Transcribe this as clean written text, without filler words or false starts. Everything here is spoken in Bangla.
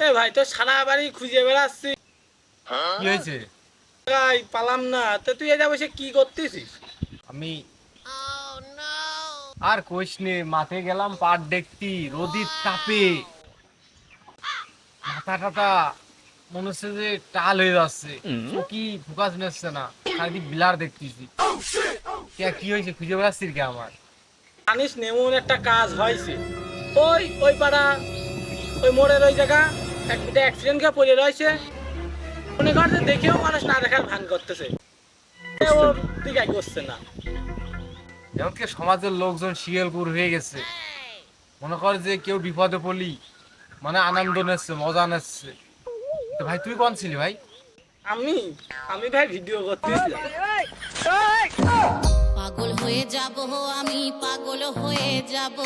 এ ভাই তো সারা বাড়ি খুঁজে বেড়াচ্ছি, কি হয়েছে? পালাম না। তো তুই এটা বসে কি করতেছিস? আমি আর কইস নে, মাঠে গেলাম পাট দেখতি, রোদির তাপে মাথা টাথা মনে হচ্ছে যে টাল হয়ে যাচ্ছে, চোখি ফোকাস নিচ্ছে না, চারিদিক বিলার দেখতেছি। কি হয়েছে খুঁজে বেড়াচ্ছিস কে আমার? জানিস নেমন একটা কাজ হয়েছে, ওই পাড়া, ওই মোড়ের ওই জায়গা একটা অ্যাক্সিডেন্ট কে পড়ে রয়েছে। মনে কর যে দেখেও মানুষ না দেখার ভান করতেছে, ও দিকে করছে না। এমনকি সমাজের লোকজন শিয়ালকুর হয়ে গেছে, মনে কর যে কেউ বিপদে পড়লি মানে আনন্দ নিচ্ছে, মজা নিচ্ছে। তো ভাই তুই কোন ছিলি ভাই? আমি আমি ভাই ভিডিও করতেছিলাম। পাগল হয়ে যাব, আমি পাগল হয়ে যাব।